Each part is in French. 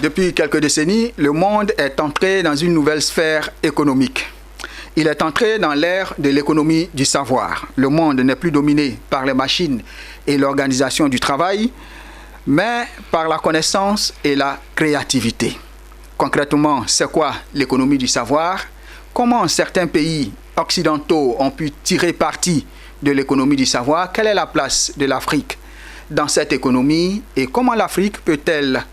Depuis quelques décennies, le monde est entré dans une nouvelle sphère économique. Il est entré dans l'ère de l'économie du savoir. Le monde n'est plus dominé par les machines et l'organisation du travail, mais par la connaissance et la créativité. Concrètement, c'est quoi l'économie du savoir? Comment certains pays occidentaux ont pu tirer parti de l'économie du savoir? Quelle est la place de l'Afrique dans cette économie et comment l'Afrique peut-elle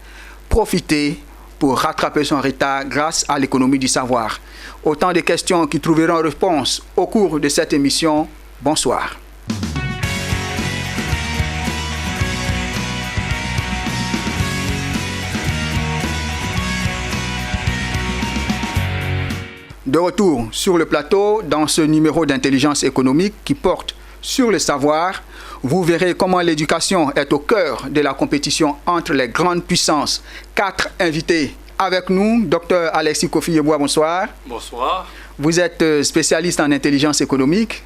profiter pour rattraper son retard grâce à l'économie du savoir? Autant de questions qui trouveront réponse au cours de cette émission. Bonsoir. De retour sur le plateau dans ce numéro d'intelligence économique qui porte sur le savoir, vous verrez comment l'éducation est au cœur de la compétition entre les grandes puissances. 4 invités avec nous. Dr Alexis Kofi-Yeboah, bonsoir. Bonsoir. Vous êtes spécialiste en intelligence économique,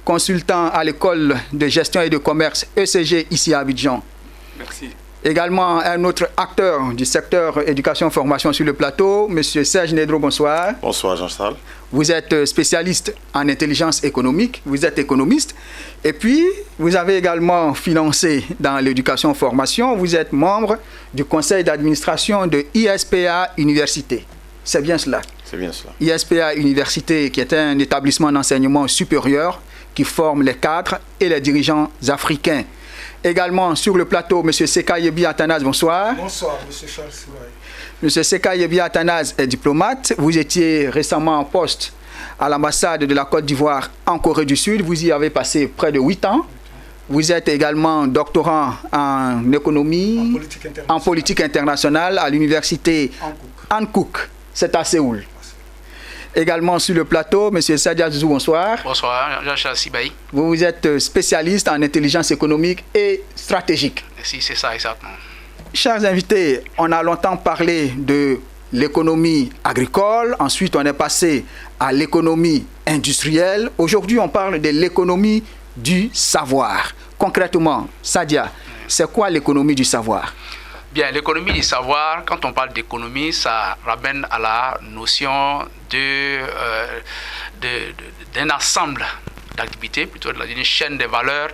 consultant à l'école de gestion et de commerce ECG ici à Abidjan. Merci. Également un autre acteur du secteur éducation-formation sur le plateau, M. Serge Nedro, bonsoir. Bonsoir Jean-Charles. Vous êtes spécialiste en intelligence économique, vous êtes économiste, et puis vous avez également financé dans l'éducation-formation, vous êtes membre du conseil d'administration de ISPA Université. C'est bien cela? C'est bien cela. ISPA Université, qui est un établissement d'enseignement supérieur qui forme les cadres et les dirigeants africains. Également sur le plateau, M. Seka Yebi Athanase, bonsoir. Bonsoir, M. Charles Siwaye. M. Seka Yebi Athanase est diplomate. Vous étiez récemment en poste à l'ambassade de la Côte d'Ivoire en Corée du Sud. Vous y avez passé près de 8 ans. Vous êtes également doctorant en économie, en politique internationale à l'université Hankook. C'est à Séoul. Également sur le plateau, M. Sadia Zouzou, bonsoir. Bonsoir, Jean-Charles Sibaï. Vous êtes spécialiste en intelligence économique et stratégique. Si, c'est ça, exactement. Chers invités, on a longtemps parlé de l'économie agricole, ensuite on est passé à l'économie industrielle. Aujourd'hui, on parle de l'économie du savoir. Concrètement, Sadia, c'est quoi l'économie du savoir? Bien, l'économie du savoir, quand on parle d'économie, ça ramène à la notion d'un ensemble d'activités, plutôt d'une chaîne de valeurs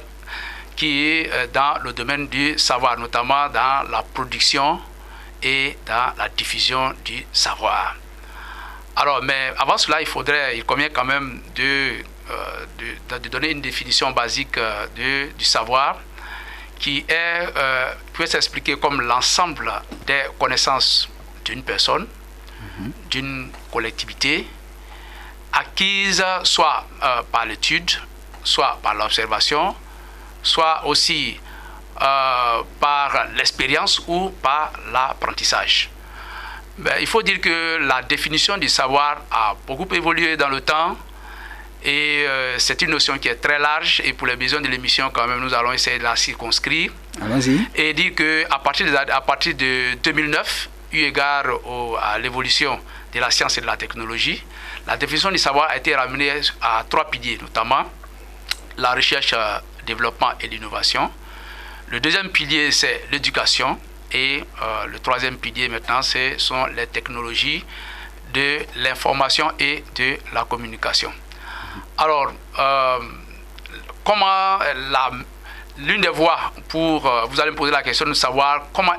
qui est dans le domaine du savoir, notamment dans la production et dans la diffusion du savoir. Alors, mais avant cela, il convient quand même de donner une définition basique du savoir, qui peut s'expliquer comme l'ensemble des connaissances d'une personne, d'une collectivité, acquises soit par l'étude, soit par l'observation, soit aussi par l'expérience ou par l'apprentissage. Il faut dire que la définition du savoir a beaucoup évolué dans le temps. Et c'est une notion qui est très large et pour les besoins de l'émission quand même nous allons essayer de la circonscrire. Allons-y. Et dire qu'à partir de 2009, eu égard à l'évolution de la science et de la technologie, la définition du savoir a été ramenée à 3 piliers, notamment la recherche, développement et l'innovation. Le deuxième pilier, c'est l'éducation. Et le troisième pilier maintenant, ce sont les technologies de l'information et de la communication. Alors, l'une des voies pour, vous allez me poser la question de savoir comment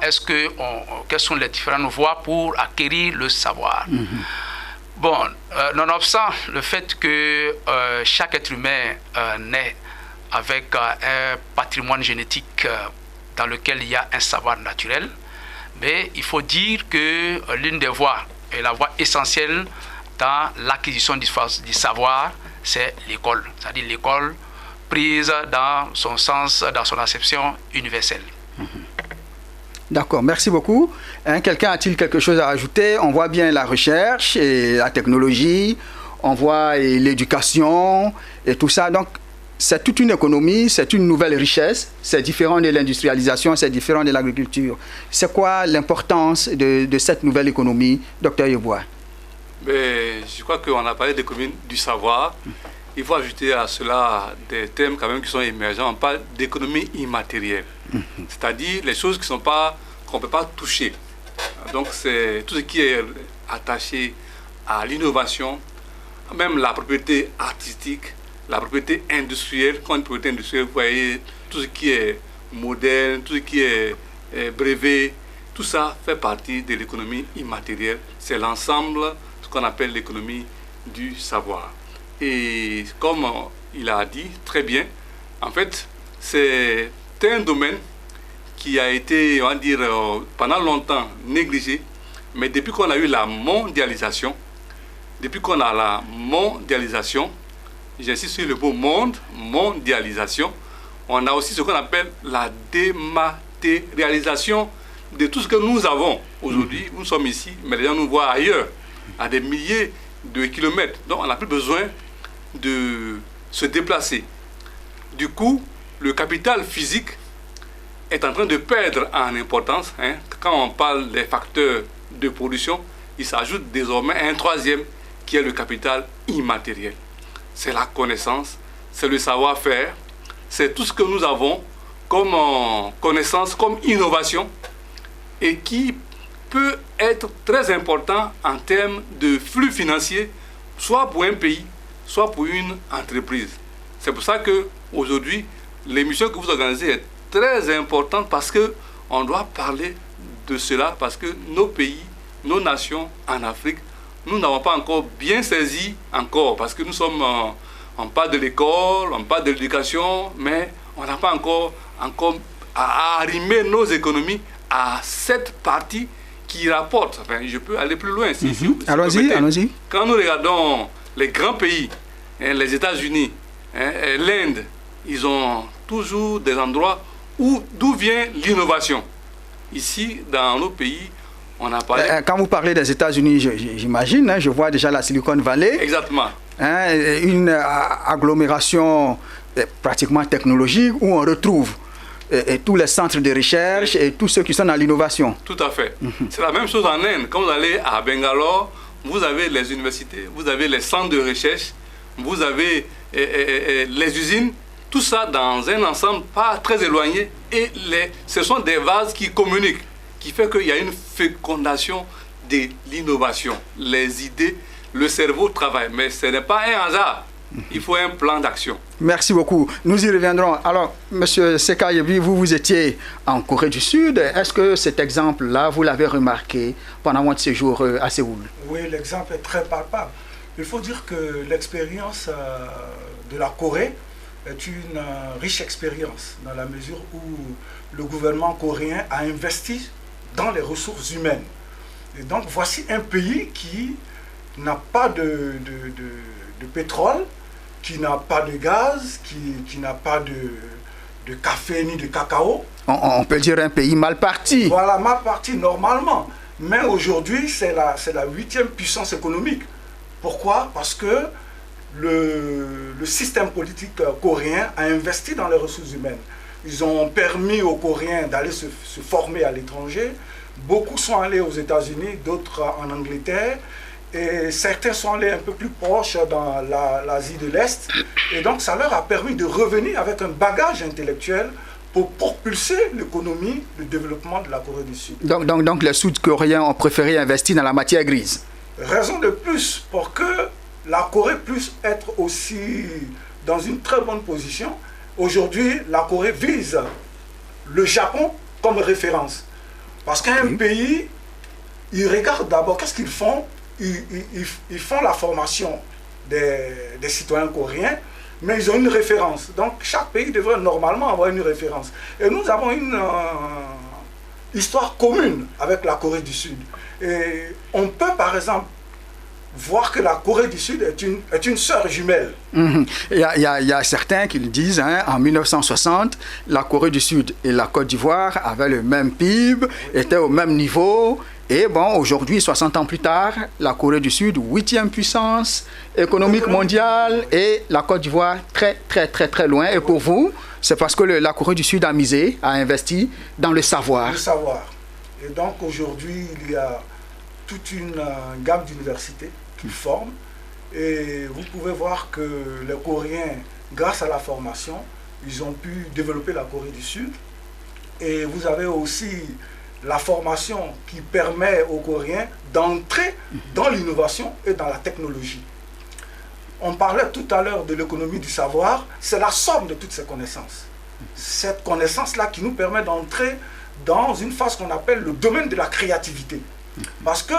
quelles sont les différentes voies pour acquérir le savoir. Bon, nonobstant le fait que chaque être humain naît avec un patrimoine génétique dans lequel il y a un savoir naturel, mais il faut dire que l'une des voies, et la voie essentielle dans l'acquisition du savoir, c'est l'école, c'est-à-dire l'école prise dans son sens, dans son acception universelle. D'accord, merci beaucoup. Quelqu'un a-t-il quelque chose à ajouter? On voit bien la recherche et la technologie, on voit l'éducation et tout ça. Donc, c'est toute une économie, c'est une nouvelle richesse, c'est différent de l'industrialisation, c'est différent de l'agriculture. C'est quoi l'importance de cette nouvelle économie, Dr Yeboah? Mais je crois qu'on a parlé d'économie du savoir. Il faut ajouter à cela des termes quand même qui sont émergents. On parle d'économie immatérielle, c'est-à-dire les choses qu'on ne peut pas toucher, Donc c'est tout ce qui est attaché à l'innovation, même la propriété artistique, la propriété industrielle. Quand une propriété industrielle, vous voyez tout ce qui est modèle, tout ce qui est brevet, tout ça fait partie de l'économie immatérielle. C'est l'ensemble, ce qu'on appelle l'économie du savoir. Et comme il a dit très bien, en fait, c'est un domaine qui a été, on va dire, pendant longtemps négligé, mais depuis qu'on a eu la mondialisation, j'insiste sur le mot mondialisation, on a aussi ce qu'on appelle la dématérialisation de tout ce que nous avons. Aujourd'hui, nous sommes ici, mais les gens nous voient ailleurs, à des milliers de kilomètres. Donc on n'a plus besoin de se déplacer. Du coup, le capital physique est en train de perdre en importance. Quand on parle des facteurs de production, il s'ajoute désormais un troisième qui est le capital immatériel. C'est la connaissance, c'est le savoir-faire, c'est tout ce que nous avons comme connaissance, comme innovation et qui peut être très important en termes de flux financiers, soit pour un pays, soit pour une entreprise. C'est pour ça qu'aujourd'hui, l'émission que vous organisez est très importante parce qu'on doit parler de cela, parce que nos pays, nos nations en Afrique, nous n'avons pas encore bien saisi parce que nous sommes, on parle de l'école, on parle de l'éducation, mais on n'a pas encore arrimé nos économies à cette partie qui rapporte. Enfin, je peux aller plus loin. Si allons-y. Quand nous regardons les grands pays, les États-Unis, l'Inde, ils ont toujours des endroits d'où vient l'innovation. Ici, dans nos pays, on a parlé... Quand vous parlez des États-Unis, j'imagine, je vois déjà la Silicon Valley. Exactement. Une agglomération pratiquement technologique où on retrouve tous les centres de recherche et tous ceux qui sont dans l'innovation. Tout à fait. C'est la même chose en Inde. Quand vous allez à Bangalore, vous avez les universités, vous avez les centres de recherche, vous avez les usines, tout ça dans un ensemble pas très éloigné. Et ce sont des vases qui communiquent, qui fait qu'il y a une fécondation de l'innovation. Les idées, le cerveau travaille, mais ce n'est pas un hasard. Il faut un plan d'action. Merci beaucoup. Nous y reviendrons. Alors, M. Sekayebi, vous étiez en Corée du Sud. Est-ce que cet exemple-là, vous l'avez remarqué pendant votre séjour à Séoul? Oui, l'exemple est très palpable. Il faut dire que l'expérience de la Corée est une riche expérience dans la mesure où le gouvernement coréen a investi dans les ressources humaines. Et donc, voici un pays qui n'a pas de pétrole, qui n'a pas de gaz, qui n'a pas de café ni de cacao. On peut dire un pays mal parti. Voilà, mal parti normalement. Mais aujourd'hui, c'est la 8e puissance économique. Pourquoi? Parce que le système politique coréen a investi dans les ressources humaines. Ils ont permis aux Coréens d'aller se former à l'étranger. Beaucoup sont allés aux États-Unis, d'autres en Angleterre. Et certains sont allés un peu plus proches dans l'Asie de l'Est. Et donc, ça leur a permis de revenir avec un bagage intellectuel pour propulser l'économie, le développement de la Corée du Sud. Donc les Sud-Coréens ont préféré investir dans la matière grise. Raison de plus pour que la Corée puisse être aussi dans une très bonne position. Aujourd'hui, la Corée vise le Japon comme référence. Parce qu'un pays, il regarde d'abord qu'est-ce qu'ils font. Ils font la formation des citoyens coréens, mais ils ont une référence. Donc chaque pays devrait normalement avoir une référence. Et nous avons une histoire commune avec la Corée du Sud. Et on peut par exemple voir que la Corée du Sud est une sœur jumelle. Il y a certains qui le disent, en 1960, la Corée du Sud et la Côte d'Ivoire avaient le même PIB, étaient au même niveau. Et bon, aujourd'hui, 60 ans plus tard, la Corée du Sud, 8e puissance économique mondiale, et la Côte d'Ivoire très loin. Et pour vous, c'est parce que la Corée du Sud a misé, a investi dans le savoir. Le savoir. Et donc aujourd'hui, il y a toute une gamme d'universités qui forment. Et vous pouvez voir que les Coréens, grâce à la formation, ils ont pu développer la Corée du Sud. Et vous avez aussi la formation qui permet aux Coréens d'entrer dans l'innovation et dans la technologie. On parlait tout à l'heure de l'économie du savoir, c'est la somme de toutes ces connaissances. Cette connaissance-là qui nous permet d'entrer dans une phase qu'on appelle le domaine de la créativité. Parce que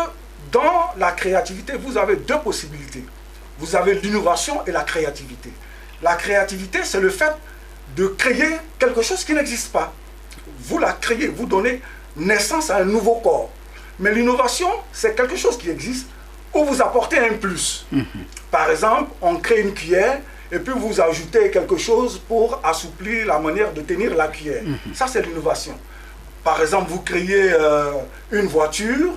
dans la créativité, vous avez deux possibilités. Vous avez l'innovation et la créativité. La créativité, c'est le fait de créer quelque chose qui n'existe pas. Vous la créez, vous donnez naissance à un nouveau corps. Mais l'innovation, c'est quelque chose qui existe où vous apportez un plus. Par exemple, on crée une cuillère et puis vous ajoutez quelque chose pour assouplir la manière de tenir la cuillère. Ça, c'est l'innovation. Par exemple, vous créez une voiture,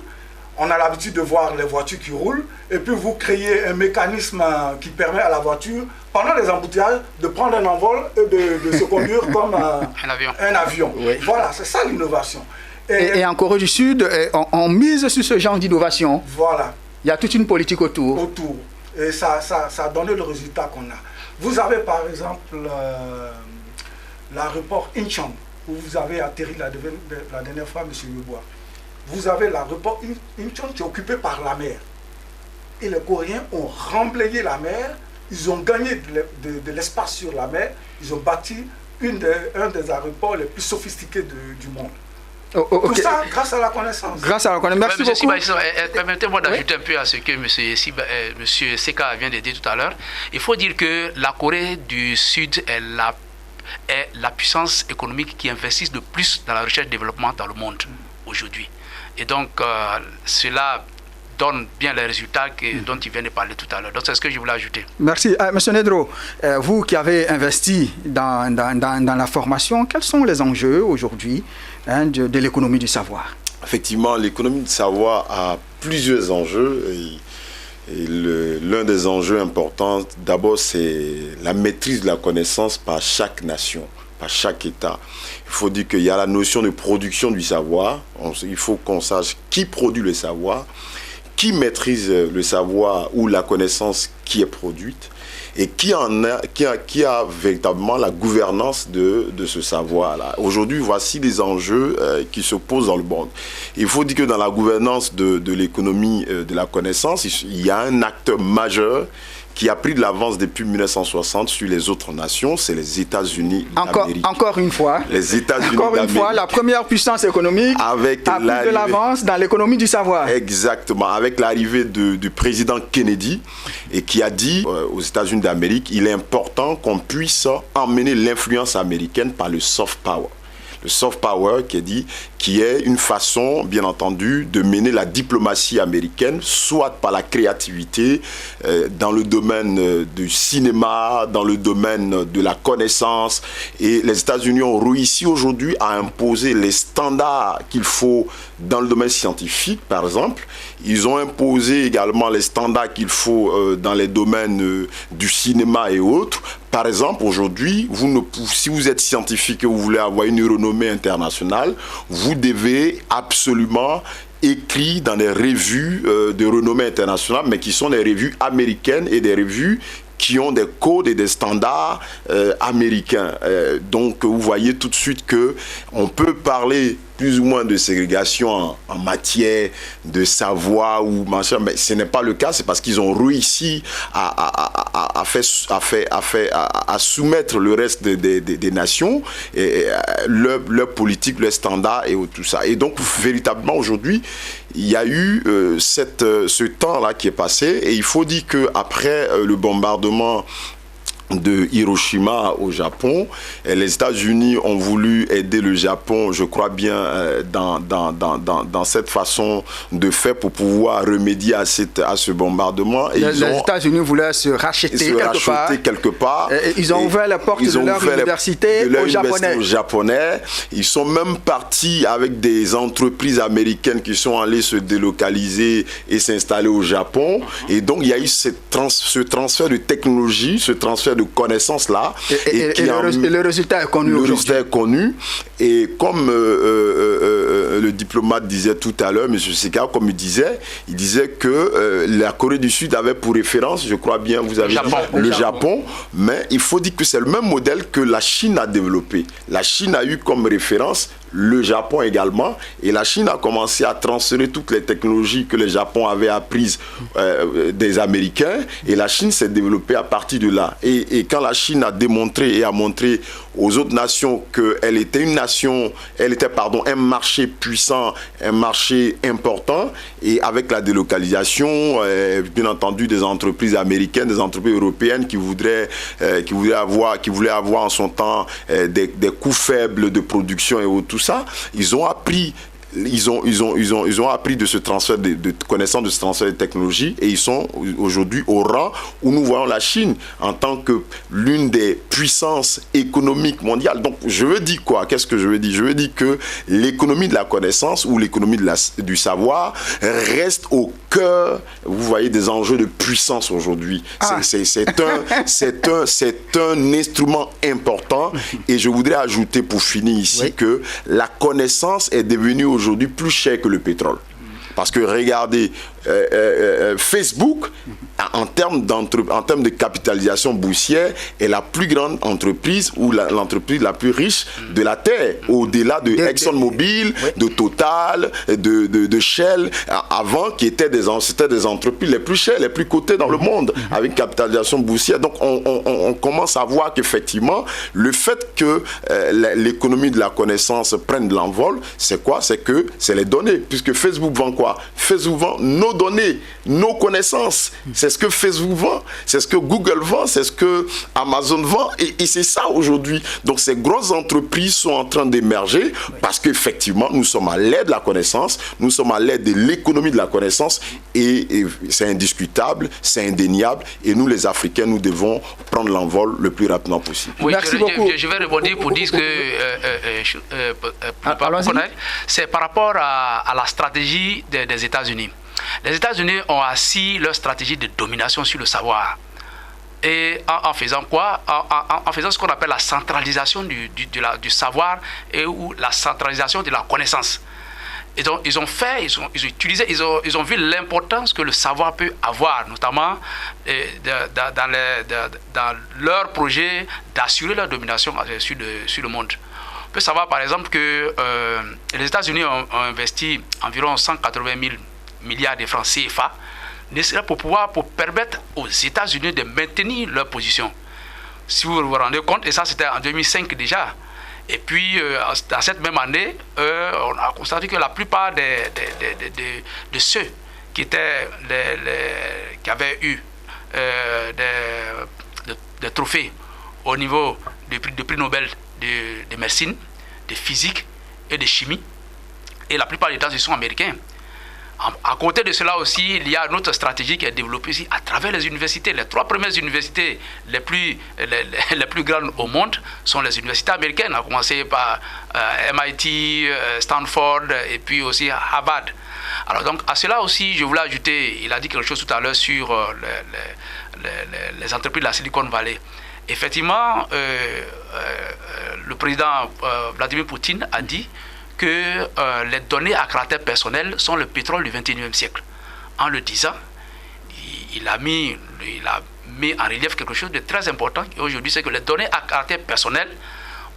on a l'habitude de voir les voitures qui roulent, et puis vous créez un mécanisme qui permet à la voiture, pendant les embouteillages, de prendre un envol et de se conduire comme un avion. Oui. Voilà, c'est ça l'innovation. Et en Corée du Sud, on mise sur ce genre d'innovation. Voilà. Il y a toute une politique autour. Et ça a donné le résultat qu'on a. Vous avez par exemple l'aéroport Incheon, où vous avez atterri la dernière fois, M. Yeboah. Vous avez l'aéroport Incheon qui est occupé par la mer. Et les Coréens ont remblayé la mer, ils ont gagné de l'espace sur la mer, ils ont bâti un des aéroports les plus sophistiqués du monde. Tout ça grâce à la connaissance. Grâce à la connaissance. Merci beaucoup. Permettez-moi d'ajouter un peu à ce que M. Seka vient de dire tout à l'heure. Il faut dire que la Corée du Sud est la puissance économique qui investit le plus dans la recherche et développement dans le monde aujourd'hui. Et donc, cela donne bien les résultats dont il vient de parler tout à l'heure. Donc, c'est ce que je voulais ajouter. Merci. Monsieur Nedro, vous qui avez investi dans la formation, quels sont les enjeux aujourd'hui de l'économie du savoir? Effectivement, l'économie du savoir a plusieurs enjeux. Et l'un des enjeux importants, d'abord, c'est la maîtrise de la connaissance par chaque nation, par chaque État. Il faut dire qu'il y a la notion de production du savoir. Il faut qu'on sache qui produit le savoir, qui maîtrise le savoir ou la connaissance qui est produite et qui a véritablement la gouvernance de ce savoir-là. Aujourd'hui, voici les enjeux qui se posent dans le monde. Il faut dire que dans la gouvernance de l'économie de la connaissance, il y a un acteur majeur qui a pris de l'avance depuis 1960 sur les autres nations, c'est les États-Unis d'Amérique. Encore une fois, les États-Unis encore une fois, la première puissance économique a pris de l'avance dans l'économie du savoir. Exactement, avec l'arrivée du président Kennedy, et qui a dit aux États-Unis d'Amérique, il est important qu'on puisse emmener l'influence américaine par le soft power. Le soft power qui est une façon, bien entendu, de mener la diplomatie américaine, soit par la créativité, dans le domaine du cinéma, dans le domaine de la connaissance. Et les États-Unis ont réussi aujourd'hui à imposer les standards qu'il faut dans le domaine scientifique, par exemple. Ils ont imposé également les standards qu'il faut dans les domaines du cinéma et autres. Par exemple, aujourd'hui, si vous êtes scientifique et vous voulez avoir une renommée internationale, vous devez absolument écrire dans des revues de renommée internationale, mais qui sont des revues américaines et des revues qui ont des codes et des standards américains. Donc, vous voyez tout de suite qu'on peut parler plus ou moins de ségrégation en matière de savoir ou machin, mais ce n'est pas le cas, c'est parce qu'ils ont réussi à soumettre le reste des nations, et leur politique, leurs standards et tout ça. Et donc, véritablement, aujourd'hui, il y a eu ce temps-là qui est passé, et il faut dire qu'après le bombardement de Hiroshima au Japon, les États-Unis ont voulu aider le Japon, je crois bien, dans cette façon de faire pour pouvoir remédier à ce bombardement. Et les États-Unis voulaient se racheter quelque part. Ils ont ouvert la porte de leur université aux Japonais. Ils sont même partis avec des entreprises américaines qui sont allées se délocaliser et s'installer au Japon. Et donc, il y a eu ce transfert de technologie, ce transfert de connaissances là, et le résultat est connu. Le résultat est connu, et comme le diplomate disait tout à l'heure, M. Seka, comme il disait que la Corée du Sud avait pour référence, je crois bien, vous avez le Japon, mais il faut dire que c'est le même modèle que la Chine a développé. La Chine a eu comme référence le Japon également, et la Chine a commencé à transférer toutes les technologies que le Japon avait apprises des Américains, et la Chine s'est développée à partir de là. Et quand la Chine a démontré et a montré aux autres nations qu'elle était une nation, un marché puissant, un marché important, et avec la délocalisation, bien entendu, des entreprises américaines, des entreprises européennes qui voulaient avoir en son temps des coûts faibles de production et tout ça, ils ont appris de ce transfert de connaissances, de ce transfert de technologie, et ils sont aujourd'hui au rang où nous voyons la Chine en tant que l'une des puissances économiques mondiales. Donc je veux dire quoi? Qu'est-ce que je veux dire? Je veux dire que l'économie de la connaissance ou l'économie du savoir reste au cœur, vous voyez, des enjeux de puissance aujourd'hui. C'est un instrument important, et je voudrais ajouter pour finir ici que la connaissance est devenue aujourd'hui plus cher que le pétrole. Parce que regardez, Facebook, en termes de capitalisation boursière, est la plus grande entreprise ou l'entreprise la plus riche de la Terre, au-delà de ExxonMobil, de Total, de Shell, avant, c'était des entreprises les plus chères, les plus cotées dans le monde, avec capitalisation boursière. Donc on commence à voir qu'effectivement, le fait que l'économie de la connaissance prenne de l'envol, c'est quoi? C'est les données, puisque Facebook vend quoi? Facebook vend nos données, nos connaissances. C'est ce que Facebook vend, c'est ce que Google vend, c'est ce que Amazon vend, et c'est ça aujourd'hui. Donc ces grosses entreprises sont en train d'émerger parce qu'effectivement nous sommes à l'ère de la connaissance, nous sommes à l'ère de l'économie de la connaissance, et c'est indiscutable, c'est indéniable, et nous les Africains, nous devons prendre l'envol le plus rapidement possible. Oui, merci beaucoup. Je vais rebondir pour dire que c'est par rapport à la stratégie des États-Unis. Les États-Unis ont assis leur stratégie de domination sur le savoir. Et en faisant quoi? En faisant ce qu'on appelle la centralisation du savoir, ou la centralisation de la connaissance. Ils ont vu l'importance que le savoir peut avoir, notamment dans leur projet d'assurer leur domination sur le monde. On peut savoir par exemple que les États-Unis ont investi environ 180 000 milliards de francs CFA, pour permettre aux États-Unis de maintenir leur position. Si vous vous rendez compte, et ça c'était en 2005 déjà, et puis dans cette même année, on a constaté que la plupart de ceux qui avaient eu des trophées au niveau du prix Nobel de médecine, de physique et de chimie, et la plupart des temps, ils sont américains. À côté de cela aussi, il y a une autre stratégie qui est développée ici à travers les universités. Les 3 premières universités les plus grandes au monde sont les universités américaines, à commencer par MIT, Stanford et puis aussi Harvard. Alors donc à cela aussi, je voulais ajouter, il a dit quelque chose tout à l'heure sur les entreprises de la Silicon Valley. Effectivement, le président Vladimir Poutine a dit que les données à caractère personnel sont le pétrole du XXIe siècle. En le disant, il a mis en relief quelque chose de très important aujourd'hui, c'est que les données à caractère personnel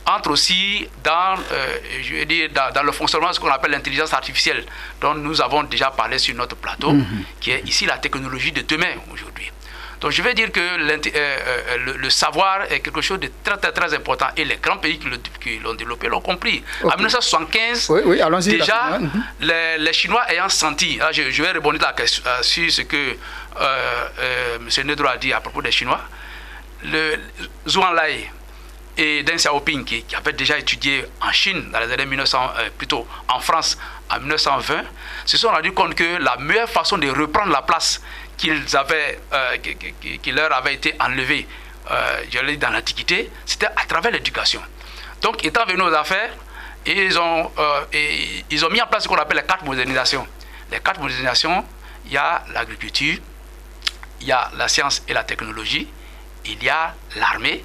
entrent aussi dans le fonctionnement de ce qu'on appelle l'intelligence artificielle, dont nous avons déjà parlé sur notre plateau, qui est ici la technologie de demain aujourd'hui. Donc je vais dire que le savoir est quelque chose de très très très important, et les grands pays qui l'ont développé l'ont compris. En 1975, déjà les Chinois ayant senti, je vais rebondir sur ce que M. Nedro a dit à propos des Chinois, le Zhou Enlai et Deng Xiaoping qui avaient déjà étudié en Chine dans les années 1900, plutôt en France en 1920, se sont rendus compte que la meilleure façon de reprendre la place qui leur avait été enlevé, je l'ai dit, dans l'Antiquité, c'était à travers l'éducation. Donc, étant venus aux affaires, ils ont mis en place ce qu'on appelle les 4 modernisations. Les 4 modernisations, il y a l'agriculture, il y a la science et la technologie, il y a l'armée,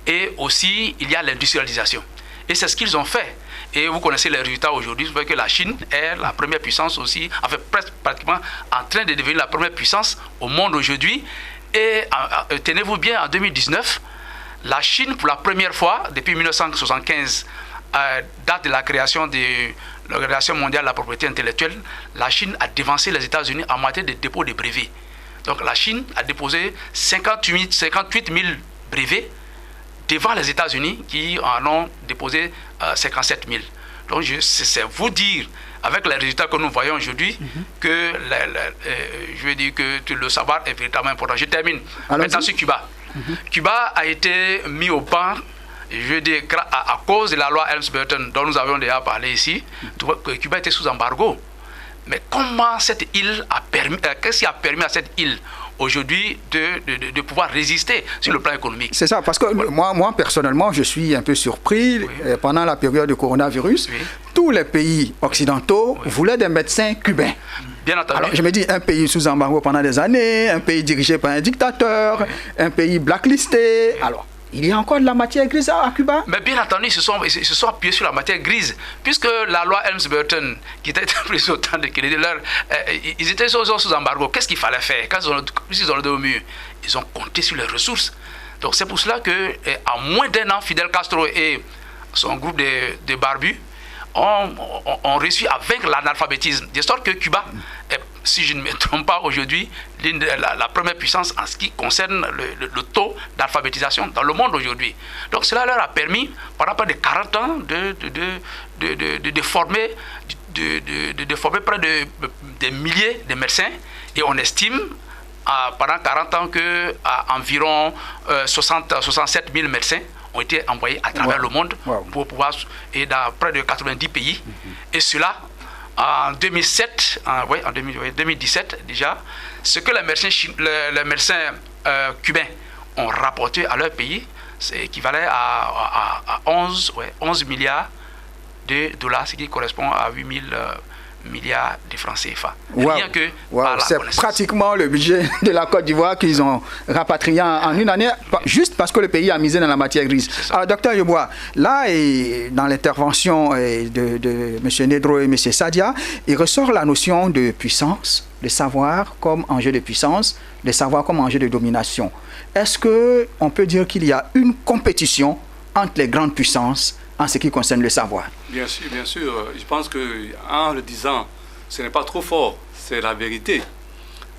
et aussi il y a l'industrialisation. Et c'est ce qu'ils ont fait. Et vous connaissez les résultats aujourd'hui. Vous voyez que la Chine est la première puissance aussi, enfin pratiquement en train de devenir la première puissance au monde aujourd'hui. Et tenez-vous bien, en 2019, la Chine, pour la première fois, depuis 1975, date de la création de l'Organisation mondiale de la propriété intellectuelle, la Chine a devancé les États-Unis en matière de dépôt de brevets. Donc la Chine a déposé 58 000 brevets devant les États-Unis qui en ont déposé 57 000. Donc c'est vous dire, avec les résultats que nous voyons aujourd'hui, que je veux dire que le savoir est véritablement important. Je termine maintenant sur Cuba. Cuba a été mis au ban, je veux dire, à cause de la loi Helms-Burton dont nous avions déjà parlé ici, que Cuba était sous embargo. Mais comment cette île a permis, qu'est-ce qui a permis à cette île aujourd'hui de pouvoir résister sur le plan économique? C'est ça, parce que moi personnellement, je suis un peu surpris. Pendant la période de coronavirus, tous les pays occidentaux voulaient des médecins cubains. Bien entendu. Alors, je me dis, un pays sous embargo pendant des années, un pays dirigé par un dictateur, un pays blacklisté. Alors, il y a encore de la matière grise à Cuba? Mais bien entendu, ils se sont appuyés sur la matière grise, puisque la loi Helms-Burton, qui était prise au temps de Kennedy, ils étaient sous embargo. Qu'est-ce qu'il fallait faire? Quand ils ont le dos au mur, ils ont compté sur les ressources. Donc c'est pour cela qu'en moins d'un an, Fidel Castro et son groupe de barbus ont réussi à vaincre l'analphabétisme. De sorte que Cuba est, si je ne me trompe pas aujourd'hui, la première puissance en ce qui concerne le taux d'alphabétisation dans le monde aujourd'hui. Donc cela leur a permis, pendant près de 40 ans, de former près de des milliers de médecins. Et on estime pendant 40 ans qu'environ 67 000 médecins ont été envoyés à travers le monde pour pouvoir, et dans près de 90 pays. Et cela, en 2017 déjà, ce que les médecins cubains ont rapporté à leur pays, c'est équivalent à 11 milliards de dollars, ce qui correspond à 8 000 milliards de francs CFA. Rien que c'est pratiquement le budget de la Côte d'Ivoire qu'ils ont rapatrié en une année, juste parce que le pays a misé dans la matière grise. Alors, docteur Yeboah, là, dans l'intervention de M. Nedro et M. Sadia, il ressort la notion de puissance, de savoir comme enjeu de puissance, de savoir comme enjeu de domination. Est-ce qu'on peut dire qu'il y a une compétition entre les grandes puissances en ce qui concerne le savoir? Bien sûr, bien sûr. Je pense qu'en le disant, ce n'est pas trop fort, c'est la vérité.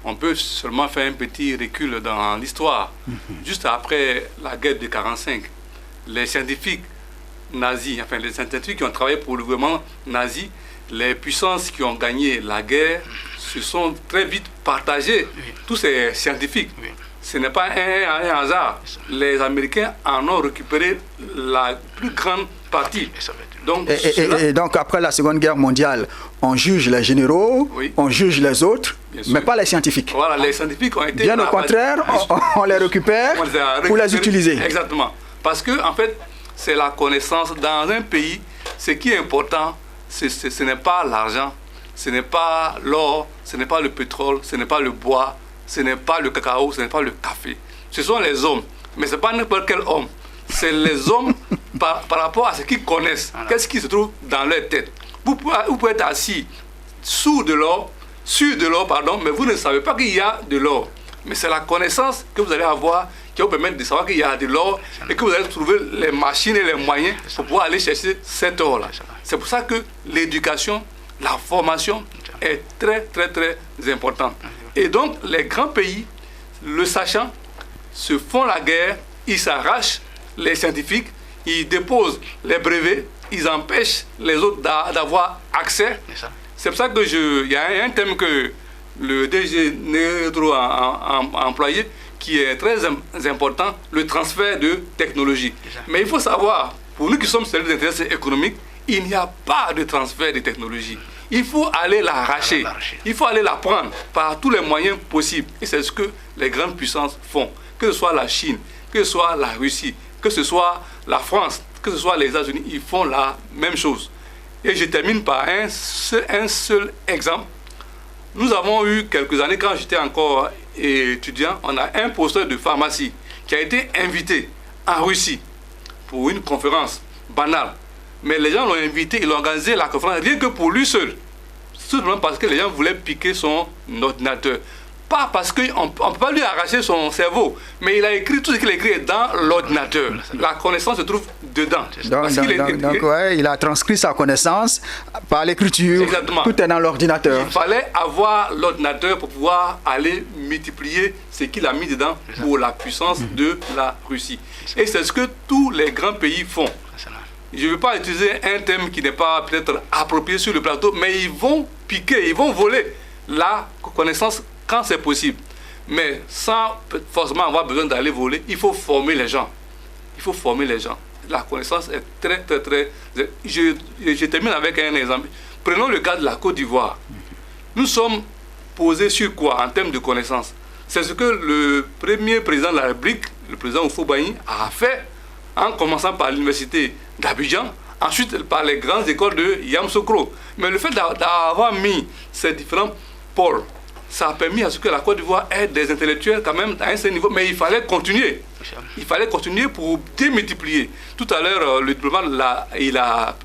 On peut seulement faire un petit recul dans l'histoire. Juste après la guerre de 1945, les scientifiques nazis, enfin les scientifiques qui ont travaillé pour le gouvernement nazi, les puissances qui ont gagné la guerre se sont très vite partagées, tous ces scientifiques. Ce n'est pas un hasard. Les Américains en ont récupéré la plus grande partie. Donc, et donc, après la Seconde Guerre mondiale, on juge les généraux, on juge les autres, mais pas les scientifiques. Voilà, les scientifiques ont été... Bien au contraire, on les récupère pour les utiliser. Exactement. Parce que, en fait, c'est la connaissance. Dans un pays, ce qui est important, ce n'est pas l'argent, ce n'est pas l'or, ce n'est pas le pétrole, ce n'est pas le bois, ce n'est pas le cacao, ce n'est pas le café. Ce sont les hommes. Mais ce n'est pas n'importe quel homme. C'est les hommes par rapport à ce qu'ils connaissent. Qu'est-ce qui se trouve dans leur tête. Vous pouvez être assis sur de l'or, mais vous ne savez pas qu'il y a de l'or. Mais c'est la connaissance que vous allez avoir qui va vous permettre de savoir qu'il y a de l'or et que vous allez trouver les machines et les moyens pour pouvoir aller chercher cet or-là. C'est pour ça que l'éducation, la formation est très, très, très importante. Et donc, les grands pays, le sachant, se font la guerre, ils s'arrachent les scientifiques, ils déposent les brevets, ils empêchent les autres d'avoir accès. C'est pour ça que il y a un thème que le DG Nedro a employé qui est très important, le transfert de technologie. Mais il faut savoir, pour nous qui sommes services d'intérêt économique, il n'y a pas de transfert de technologie. Il faut aller l'arracher, il faut aller la prendre par tous les moyens possibles. Et c'est ce que les grandes puissances font. Que ce soit la Chine, que ce soit la Russie, que ce soit la France, que ce soit les États-Unis, ils font la même chose. Et je termine par un seul exemple. Nous avons eu quelques années, quand j'étais encore étudiant, on a un professeur de pharmacie qui a été invité en Russie pour une conférence banale. Mais les gens l'ont invité, ils ont organisé la conférence rien que pour lui seul. Simplement parce que les gens voulaient piquer son ordinateur. Pas parce qu'on ne peut pas lui arracher son cerveau, mais il a écrit tout ce qu'il a écrit dans l'ordinateur. La connaissance se trouve dedans. Donc, ouais, il a transcrit sa connaissance par l'écriture. Exactement. Tout est dans l'ordinateur. Il fallait avoir l'ordinateur pour pouvoir aller multiplier ce qu'il a mis dedans pour la puissance de la Russie. Et c'est ce que tous les grands pays font. Je ne veux pas utiliser un thème qui n'est pas peut-être approprié sur le plateau, mais ils vont piquer, ils vont voler la connaissance quand c'est possible. Mais sans forcément avoir besoin d'aller voler, il faut former les gens. Il faut former les gens. La connaissance est très. Je termine avec un exemple. Prenons le cas de la Côte d'Ivoire. Nous sommes posés sur quoi en termes de connaissance? C'est ce que le premier président de la République, le président Houphouët-Boigny, a fait en commençant par l'université d'Abidjan, ensuite par les grandes écoles de Yamoussoukro. Mais le fait d'avoir mis ces différents pôles, ça a permis à ce que la Côte d'Ivoire ait des intellectuels quand même à un certain niveau, mais il fallait continuer. Il fallait continuer pour démultiplier. Tout à l'heure, le diplomate, il a